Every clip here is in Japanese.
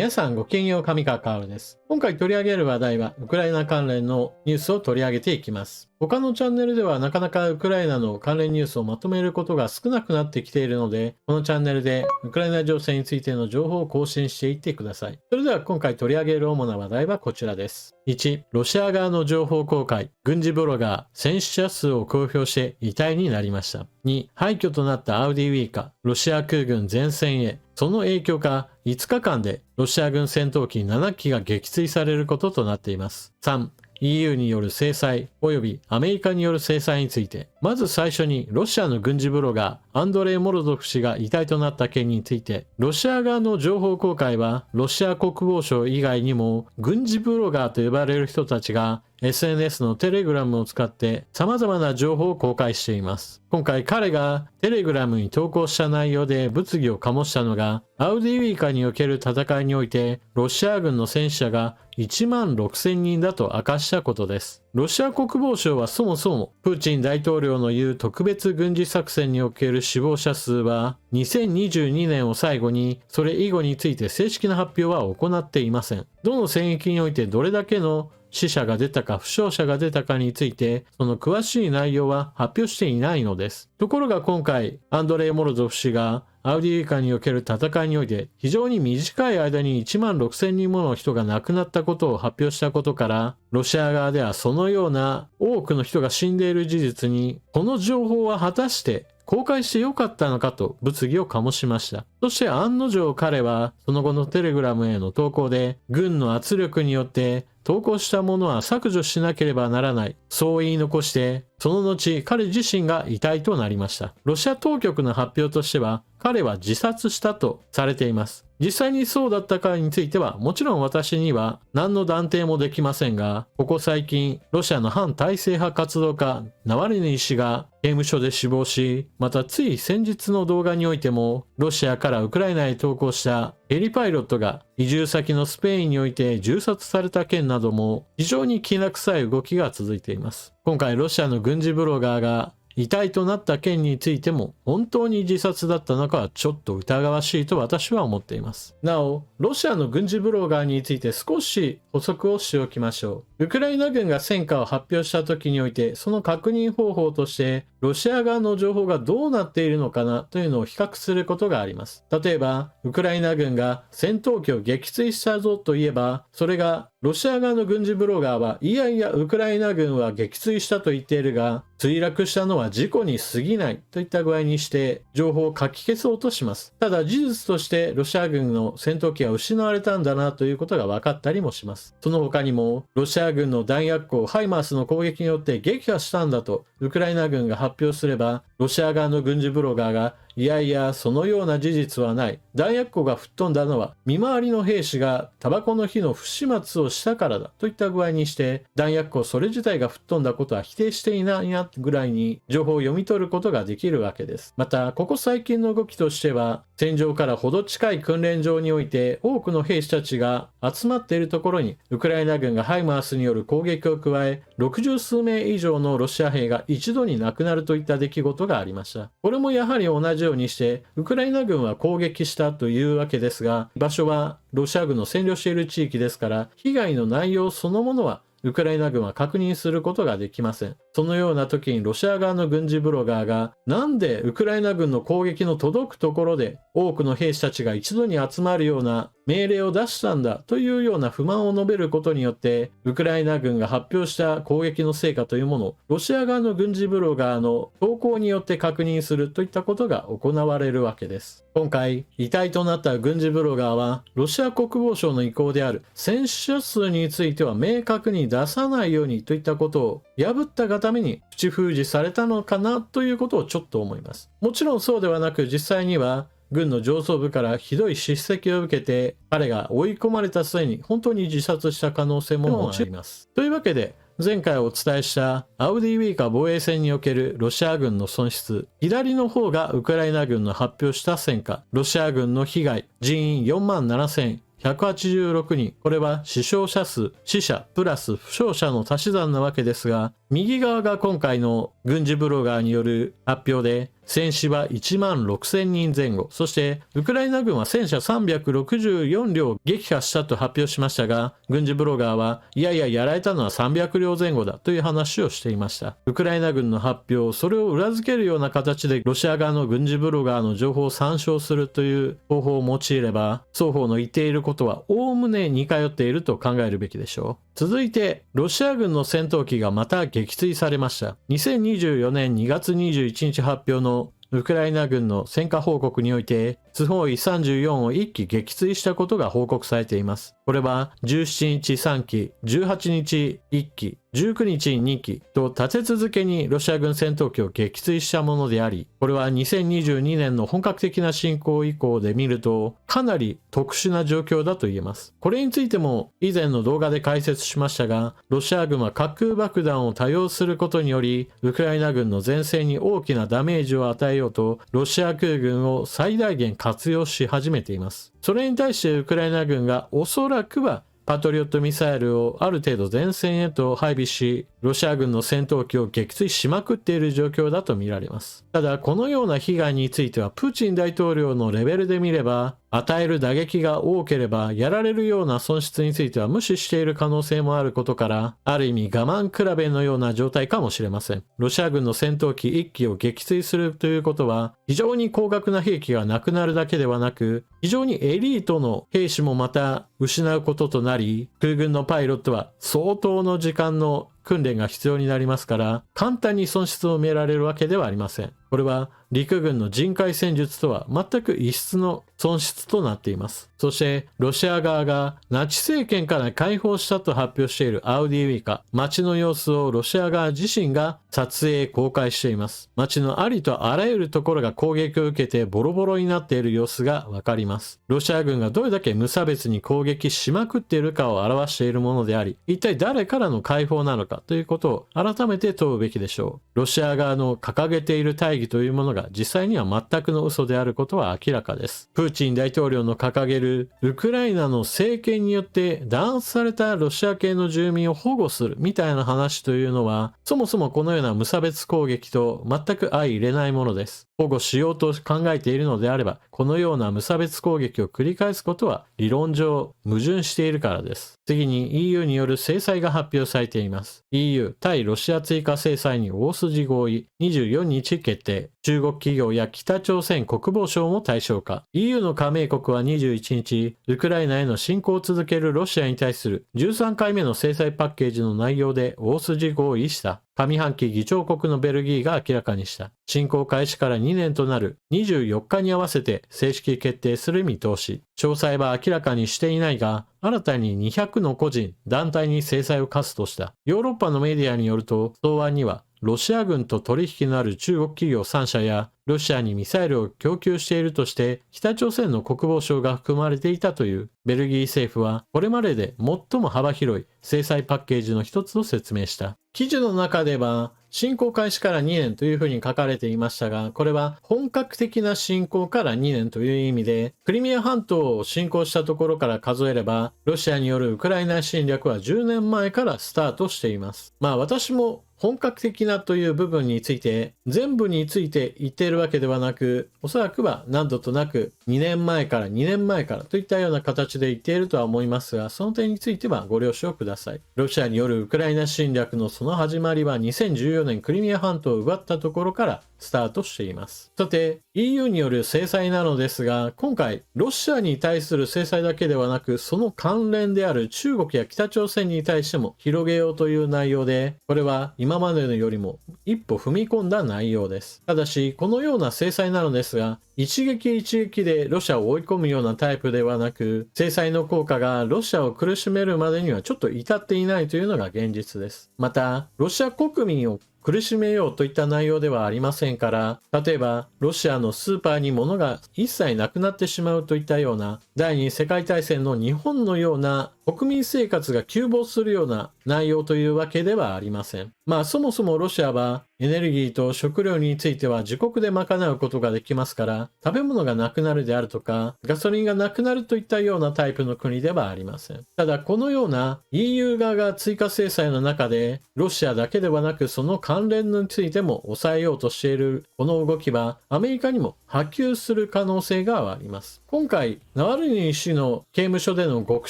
皆さんごきげんよう、上川薫です。今回取り上げる話題はウクライナ関連のニュースを取り上げていきます。他のチャンネルではなかなかウクライナの関連ニュースをまとめることが少なくなってきているので、このチャンネルでウクライナ情勢についての情報を更新していってください。それでは今回取り上げる主な話題はこちらです。1、ロシア側の情報公開。軍事ブロガー、戦死者数を公表して遺体になりました。2、廃墟となったアウディウィーカ。ロシア空軍前線へ。その影響か5日間でロシア軍戦闘機7機が撃墜されることとなっています。3、EU による制裁及びアメリカによる制裁について、まず最初にロシアの軍事ブロガーアンドレイ・モロゾフ氏が遺体となった件について、ロシア側の情報公開はロシア国防省以外にも軍事ブロガーと呼ばれる人たちが SNS のテレグラムを使って様々な情報を公開しています。今回彼がテレグラムに投稿した内容で物議を醸したのが、アウディウィーカにおける戦いにおいてロシア軍の戦死者が1万6000人だと明かしたことです。ロシア国防省はそもそもプーチン大統領の言う特別軍事作戦における死亡者数は2022年を最後にそれ以後について正式な発表は行っていません。どの戦役においてどれだけの死者が出たか負傷者が出たかについてその詳しい内容は発表していないのです。ところが今回アンドレイ・モロゾフ氏がアウディウィーカにおける戦いにおいて非常に短い間に1万6000人もの人が亡くなったことを発表したことから、ロシア側ではそのような多くの人が死んでいる事実にこの情報は果たして公開してよかったのかと物議を醸しました。そして案の定彼はその後のテレグラムへの投稿で、軍の圧力によって投稿したものは削除しなければならない、そう言い残して、その後彼自身が遺体となりました。ロシア当局の発表としては彼は自殺したとされています。実際にそうだったかについてはもちろん私には何の断定もできませんが、ここ最近ロシアの反体制派活動家ナワリヌイ氏が刑務所で死亡し、またつい先日の動画においてもロシアからウクライナへ投降したヘリパイロットが移住先のスペインにおいて銃殺された件なども非常にきな臭い動きが続いています。今回ロシアの軍事ブロガーが遺体となった件についても本当に自殺だったのかはちょっと疑わしいと私は思っています。なお、ロシアの軍事ブロガーについて少し補足をしておきましょう。ウクライナ軍が戦果を発表した時においてその確認方法としてロシア側の情報がどうなっているのかなというのを比較することがあります。例えばウクライナ軍が戦闘機を撃墜したぞといえば、それがロシア側の軍事ブロガーはいやいやウクライナ軍は撃墜したと言っているが墜落したのは事故に過ぎないといった具合にして情報を書き消そうとします。ただ事実としてロシア軍の戦闘機が失われたんだなということが分かったりもします。その他にもロシア軍の弾薬庫をハイマースの攻撃によって撃破したんだとウクライナ軍が発表すれば、ロシア側の軍事ブロガーがいやいやそのような事実はない、弾薬庫が吹っ飛んだのは見回りの兵士がタバコの火の不始末をしたからだといった具合にして、弾薬庫それ自体が吹っ飛んだことは否定していないなぐらいに情報を読み取ることができるわけです。またここ最近の動きとしては、戦場からほど近い訓練場において多くの兵士たちが集まっているところにウクライナ軍がハイマースによる攻撃を加え、60数名以上のロシア兵が一度に亡くなるといった出来事がありました。これもやはり同じようにしてウクライナ軍は攻撃したというわけですが、場所はロシア軍の占領している地域ですから、被害の内容そのものはウクライナ軍は確認することができません。そのような時にロシア側の軍事ブロガーがなんでウクライナ軍の攻撃の届くところで多くの兵士たちが一度に集まるような命令を出したんだというような不満を述べることによって、ウクライナ軍が発表した攻撃の成果というものをロシア側の軍事ブロガーの投稿によって確認するといったことが行われるわけです。今回遺体となった軍事ブロガーはロシア国防省の意向である戦死者数については明確に出さないようにといったことを破ったがために口封じされたのかなということをちょっと思います。もちろんそうではなく、実際には軍の上層部からひどい叱責を受けて彼が追い込まれた末に本当に自殺した可能性もあります。というわけで前回お伝えしたアウディウィーカ防衛戦におけるロシア軍の損失、左の方がウクライナ軍の発表した戦果、ロシア軍の被害、人員4万7186人、これは死傷者数、死者プラス負傷者の足し算なわけですが、右側が今回の軍事ブロガーによる発表で、戦死は1万6000人前後、そしてウクライナ軍は戦車364両撃破したと発表しましたが、軍事ブロガーはいやいややられたのは300両前後だという話をしていました。ウクライナ軍の発表、それを裏付けるような形でロシア側の軍事ブロガーの情報を参照するという方法を用いれば、双方の言っていることはおおむね似通っていると考えるべきでしょう。続いて、ロシア軍の戦闘機がまた撃墜されました。2024年2月21日発表のウクライナ軍の戦果報告において、スホイ34を1機撃墜したことが報告されています。これは17日3機、18日1機、19日2機と立て続けにロシア軍戦闘機を撃墜したものであり、これは2022年の本格的な侵攻以降で見るとかなり特殊な状況だと言えます。これについても以前の動画で解説しましたが、ロシア軍は滑空爆弾を多用することにより、ウクライナ軍の前線に大きなダメージを与えようと、ロシア空軍を最大限活用し始めています。それに対してウクライナ軍がおそらくはパトリオットミサイルをある程度前線へと配備し、ロシア軍の戦闘機を撃墜しまくっている状況だと見られます。ただ、このような被害については、プーチン大統領のレベルで見れば、与える打撃が多ければ、やられるような損失については無視している可能性もあることから、ある意味我慢比べのような状態かもしれません。ロシア軍の戦闘機1機を撃墜するということは、非常に高額な兵器がなくなるだけではなく、非常にエリートの兵士もまた失うこととなり、空軍のパイロットは相当の時間の訓練が必要になりますから、簡単に損失を埋められるわけではありません。これは陸軍の人海戦術とは全く異質の損失となっています。そしてロシア側がナチ政権から解放したと発表しているアウディウィカ、街の様子をロシア側自身が撮影公開しています。街のありとあらゆるところが攻撃を受けてボロボロになっている様子がわかります。ロシア軍がどれだけ無差別に攻撃しまくっているかを表しているものであり、一体誰からの解放なのかということを改めて問うべきでしょう。ロシア側の掲げている大義というものが実際には全くの嘘であることは明らかです。プーチン大統領の掲げるウクライナの政権によって弾圧されたロシア系の住民を保護するみたいな話というのは、そもそもこのような無差別攻撃と全く相入れないものです。保護しようと考えているのであれば、このような無差別攻撃を繰り返すことは理論上矛盾しているからです。次に EU による制裁が発表されています。EU 対ロシア追加制裁に大筋合意、24日決定。中国企業や北朝鮮国防省も対象化。EU の加盟国は21日、ウクライナへの侵攻を続けるロシアに対する13回目の制裁パッケージの内容で大筋合意した。上半期議長国のベルギーが明らかにした。侵攻開始から2年となる24日に合わせて正式決定する見通し。詳細は明らかにしていないが、新たに200の個人、団体に制裁を科すとした。ヨーロッパのメディアによると、草案には、ロシア軍と取引のある中国企業3社や、ロシアにミサイルを供給しているとして、北朝鮮の国防省が含まれていたというベルギー政府は、これまでで最も幅広い制裁パッケージの一つと説明した。記事の中では、侵攻開始から2年というふうに書かれていましたが、これは本格的な侵攻から2年という意味で、クリミア半島を侵攻したところから数えれば、ロシアによるウクライナ侵略は10年前からスタートしています。私も本格的なという部分について、全部について言っているわけではなく、おそらくは何度となく2年前からといったような形で言っているとは思いますが、その点についてはご了承ください。ロシアによるウクライナ侵略のその始まりは2014年クリミア半島を奪ったところからスタートしています。さて、EU による制裁なのですが、今回、ロシアに対する制裁だけではなく、その関連である中国や北朝鮮に対しても広げようという内容で、これは今までのよりも一歩踏み込んだ内容です。ただし、このような制裁なのですが、一撃でロシアを追い込むようなタイプではなく、制裁の効果がロシアを苦しめるまでにはちょっと至っていないというのが現実です。また、ロシア国民を苦しめようといった内容ではありませんから、例えばロシアのスーパーに物が一切なくなってしまうといったような、第二次世界大戦の日本のような国民生活が急暴するような内容というわけではありません。そもそもロシアはエネルギーと食料については自国で賄うことができますから、食べ物がなくなるであるとか、ガソリンがなくなるといったようなタイプの国ではありません。ただ、このような EU 側が追加制裁の中で、ロシアだけではなくその関連についても抑えようとしているこの動きは、アメリカにも波及する可能性があります。今回、ナワルニー氏の刑務所での極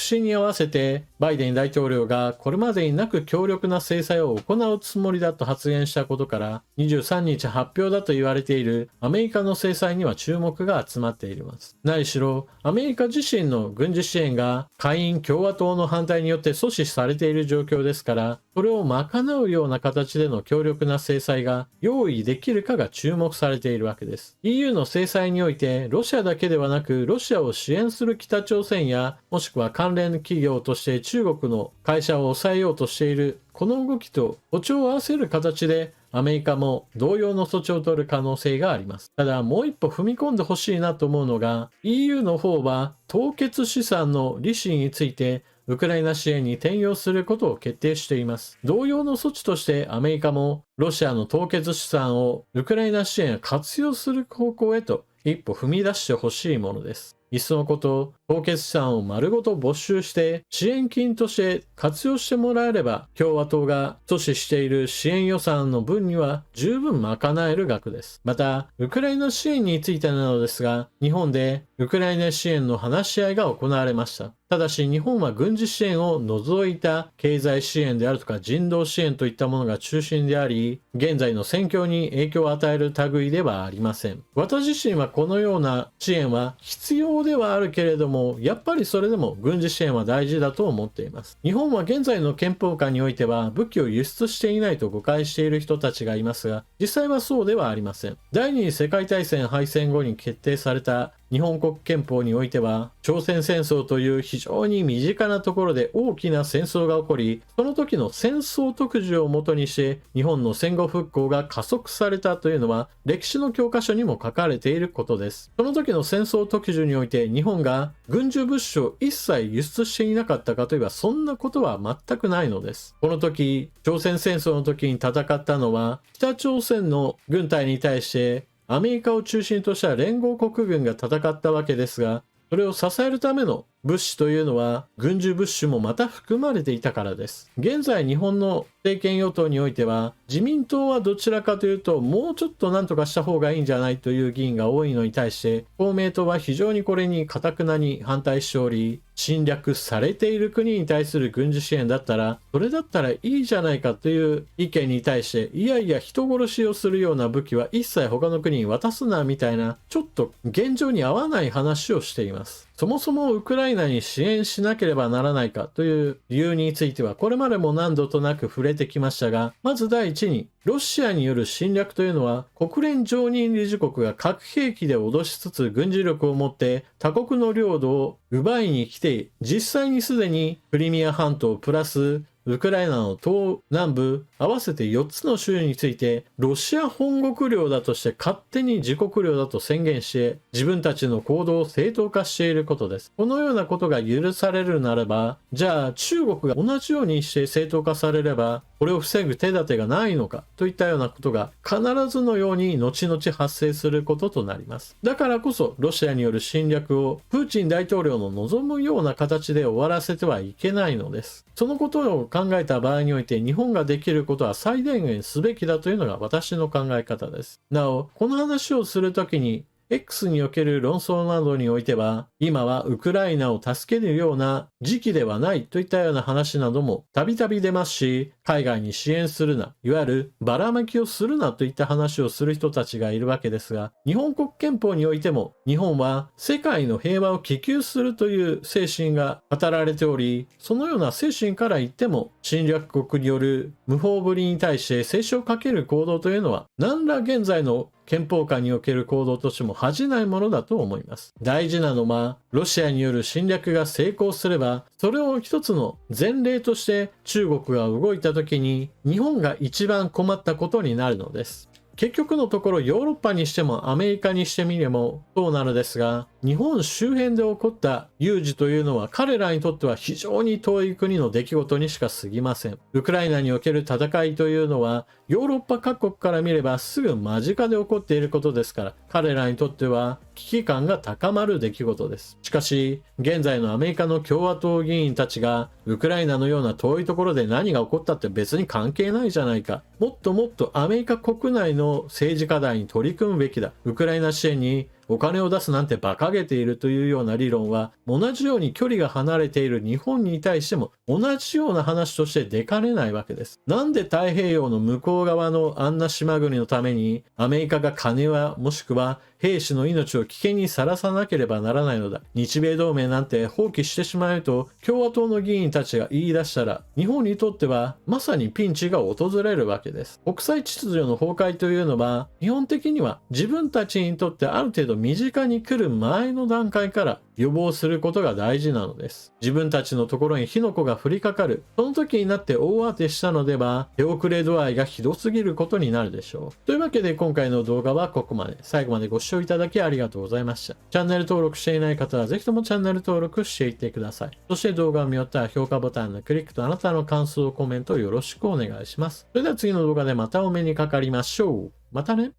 審に合わせて、バイデン大統領がこれまでになく強力な制裁を行うつもりだと発言したことから、23日発表だと言われているアメリカの制裁には注目が集まっています。何しろ、アメリカ自身の軍事支援が下院共和党の反対によって阻止されている状況ですから、それを賄うような形での強力な制裁が用意できるかが注目されているわけです。EU の制裁において、ロシアだけではなく、ロシアを支援する北朝鮮や、もしくは関連企業として中国の会社を抑えようとしているこの動きと歩調を合わせる形でアメリカも同様の措置を取る可能性があります。ただもう一歩踏み込んでほしいなと思うのが EU の方は凍結資産の利子についてウクライナ支援に転用することを決定しています。同様の措置としてアメリカもロシアの凍結資産をウクライナ支援へ活用する方向へと一歩踏み出してほしいものです。いっそのこと、凍結資産を丸ごと没収して支援金として活用してもらえれば共和党が阻止している支援予算の分には十分賄える額です。また、ウクライナ支援についてなのですが、日本でウクライナ支援の話し合いが行われました。ただし日本は軍事支援を除いた経済支援であるとか人道支援といったものが中心であり、現在の戦況に影響を与える類ではありません。私自身はこのような支援は必要ではあるけれども、やっぱりそれでも軍事支援は大事だと思っています。日本は現在の憲法下においては武器を輸出していないと誤解している人たちがいますが、実際はそうではありません。第二次世界大戦敗戦後に決定された日本国憲法においては、朝鮮戦争という非常に身近なところで大きな戦争が起こり、その時の戦争特需をもとにして日本の戦後復興が加速されたというのは歴史の教科書にも書かれていることです。その時の戦争特需において日本が軍需物資を一切輸出していなかったかといえばそんなことは全くないのです。この時、朝鮮戦争の時に戦ったのは北朝鮮の軍隊に対してアメリカを中心とした連合国軍が戦ったわけですが、それを支えるための物資というのは軍需物資もまた含まれていたからです。現在日本の政権与党においては自民党はどちらかというともうちょっと何とかした方がいいんじゃないという議員が多いのに対して公明党は非常にこれに頑なに反対しており、侵略されている国に対する軍事支援だったらそれだったらいいじゃないかという意見に対して、いやいや人殺しをするような武器は一切他の国に渡すなみたいな、ちょっと現状に合わない話をしています。そもそもウクライナに支援しなければならないかという理由についてはこれまでも何度となく触れてきましたが、まず第一にロシアによる侵略というのは国連常任理事国が核兵器で脅しつつ軍事力を持って他国の領土を奪いに来て、実際にすでにクリミア半島プラスウクライナの東南部合わせて4つの州についてロシア本国領だとして勝手に自国領だと宣言して自分たちの行動を正当化していることです。このようなことが許されるならば、じゃあ中国が同じようにして正当化されればこれを防ぐ手立てがないのかといったようなことが必ずのように後々発生することとなります。だからこそロシアによる侵略をプーチン大統領の望むような形で終わらせてはいけないのです。そのことを考えた場合において日本ができることは最大限すべきだというのが私の考え方です。なお、この話をするときにX における論争などにおいては、今はウクライナを助けるような時期ではないといったような話などもたびたび出ますし、海外に支援するな、いわゆるばらまきをするなといった話をする人たちがいるわけですが、日本国憲法においても日本は世界の平和を希求するという精神が語られており、そのような精神から言っても侵略国による無法ぶりに対して制止をかける行動というのは何ら現在の憲法下における行動としても恥じないものだと思います。大事なのは、ロシアによる侵略が成功すれば、それを一つの前例として中国が動いた時に、日本が一番困ったことになるのです。結局のところヨーロッパにしてもアメリカにしてみてもそうなのですが、日本周辺で起こった有事というのは彼らにとっては非常に遠い国の出来事にしか過ぎません。ウクライナにおける戦いというのはヨーロッパ各国から見ればすぐ間近で起こっていることですから、彼らにとっては危機感が高まる出来事です。しかし、現在のアメリカの共和党議員たちがウクライナのような遠いところで何が起こったって別に関係ないじゃないか。もっともっとアメリカ国内の政治課題に取り組むべきだ。ウクライナ支援にお金を出すなんて馬鹿げているというような理論は、同じように距離が離れている日本に対しても同じような話として出かねないわけです。なんで太平洋の向こう側のあんな島国のためにアメリカが金はもしくは兵士の命を危険にさらさなければならないのだ。日米同盟なんて放棄してしまうと共和党の議員たちが言い出したら、日本にとってはまさにピンチが訪れるわけです。国際秩序の崩壊というのは基本的には自分たちにとってある程度身近に来る前の段階から予防することが大事なのです。自分たちのところに火の粉が降りかかる。その時になって大当てしたのでは、手遅れ度合いがひどすぎることになるでしょう。というわけで今回の動画はここまで。最後までご視聴いただきありがとうございました。チャンネル登録していない方はぜひともチャンネル登録していってください。そして動画を見終わったら評価ボタンのクリックとあなたの感想、コメントよろしくお願いします。それでは次の動画でまたお目にかかりましょう。またね。